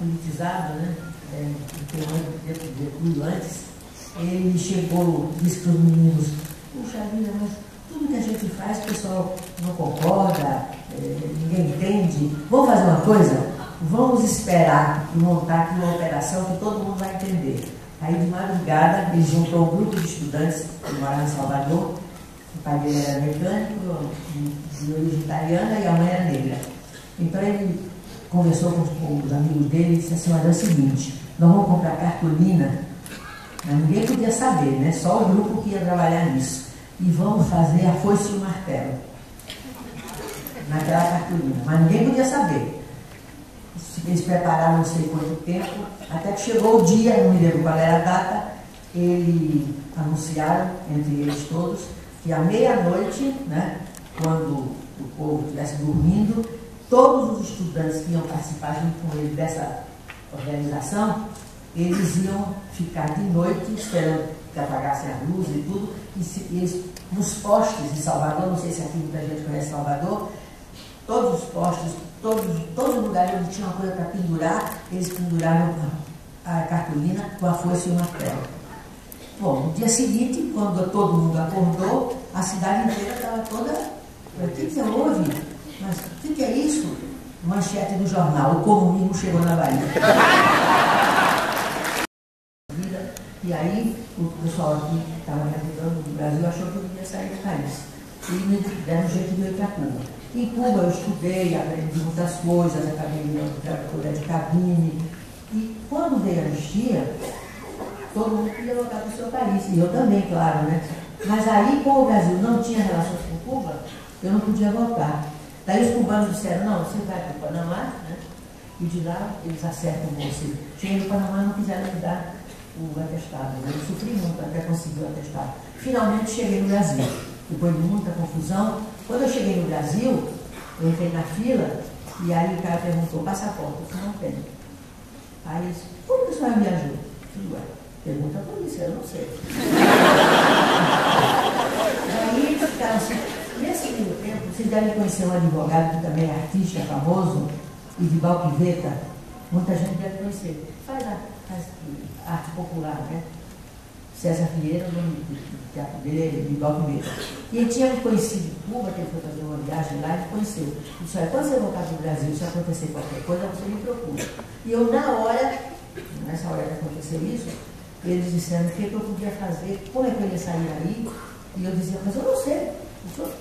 politizado, né? De tudo antes, ele chegou, disse para os meninos, puxa vida, mas tudo que a gente faz, o pessoal não concorda, ninguém entende. Vamos fazer uma coisa? Vamos esperar e montar aqui uma operação que todo mundo vai entender. Aí de madrugada ele juntou um grupo de estudantes que moravam em Salvador, o pai dele era mecânico, de origem italiana, e a mãe era negra. Então ele conversou com os amigos dele e disse assim, olha, é o seguinte, nós vamos comprar cartolina, mas ninguém podia saber, né? Só o grupo que ia trabalhar nisso. E vamos fazer a foice e o martelo naquela cartolina, mas ninguém podia saber. Eles prepararam não sei quanto tempo, até que chegou o dia, não me lembro qual era a data, eles anunciaram, entre eles todos, que à meia-noite, né, quando o povo estivesse dormindo, todos os estudantes que iam participar junto com ele dessa organização, eles iam ficar de noite esperando que apagassem a luz e tudo, e eles, nos postes de Salvador, não sei se aqui muita gente conhece Salvador, todos os postes, todos os lugares onde tinha uma coisa para pendurar, eles penduraram a cartolina com a foice e o martelo. Bom, no dia seguinte, quando todo mundo acordou, a cidade inteira estava toda... O que houve? Mas o que é isso? Manchete do jornal, o comunismo chegou na Bahia. E aí, o pessoal aqui que estava representando do Brasil achou que eu ia sair do país. E me deram um jeito de ir para Cuba. Em Cuba eu estudei, aprendi muitas coisas, acabei virando trabalhadora de cabine. E quando veio a anistia, todo mundo queria voltar para o seu país. E eu também, claro, né? Mas aí, como o Brasil não tinha relações com Cuba, eu não podia voltar. Daí os cubanos disseram, não, você vai para o Panamá, né? E de lá eles acertam você. Cheguei no Panamá, não quiseram me dar o atestado, né? Eu sofri muito até conseguir o atestado. Finalmente cheguei no Brasil, depois de muita confusão. Quando eu cheguei no Brasil, eu entrei na fila e aí o cara perguntou, passaporte? Eu disse, não tenho. Aí ele disse, como que a senhora viajou? Eu disse, ué, pergunta a polícia, eu não sei. Aí eles ficaram assim, nesse meio tempo, vocês devem conhecer um advogado que também é artista famoso, Edivaldo Pivetta, muita gente deve conhecer. Faz arte popular, né? César Vieira, o nome do teatro dele é Edivaldo Pivetta. E ele tinha conhecido Cuba, que ele foi fazer uma viagem lá, ele conheceu. Ele disse, quando você voltar para o Brasil, se acontecer qualquer coisa, você me procura. E eu, na hora, nessa hora que aconteceu isso, eles disseram o que eu podia fazer, como é que eu ia sair aí, e eu dizia, mas eu não sei.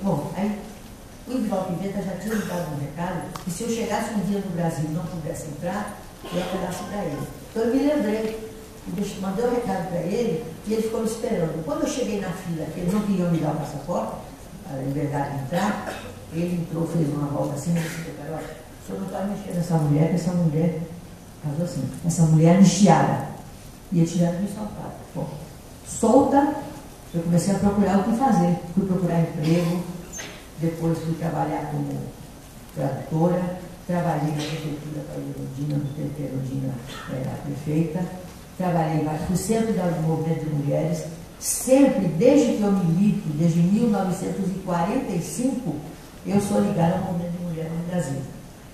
Bom, aí o Edivaldo Pivetta já tinha me dado um recado, que se eu chegasse um dia no Brasil e não pudesse entrar, eu ia pedaço para ele. Então eu me lembrei, mandei um recado para ele, e ele ficou me esperando. Quando eu cheguei na fila, que eles não queriam me dar o passaporte, a liberdade de entrar, ele entrou, fez uma volta assim, e disse, Carol, o senhor não vai mexer nessa mulher, que essa mulher, casou assim, essa mulher é anistiada. E eles tiveram que me soltar. Bom, solta, eu comecei a procurar o que fazer. Fui procurar emprego, depois fui trabalhar como tradutora, trabalhei na prefeitura para a Erundina, no tempo que a Erundina era a prefeita, trabalhei, fui sempre do movimento de mulheres, sempre, desde que eu milito, desde 1945, eu sou ligada ao movimento de mulheres no Brasil.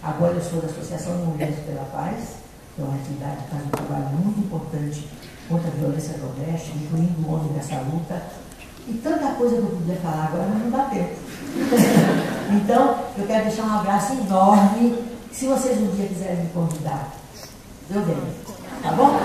Agora eu sou da Associação de Mulheres pela Paz, que é uma atividade que faz um trabalho muito importante contra a violência doméstica, incluindo o homem nessa luta, e tanta coisa que eu podia falar agora, mas não dá tempo. Então, eu quero deixar um abraço enorme. Se vocês um dia quiserem me convidar, eu venho. Tá bom?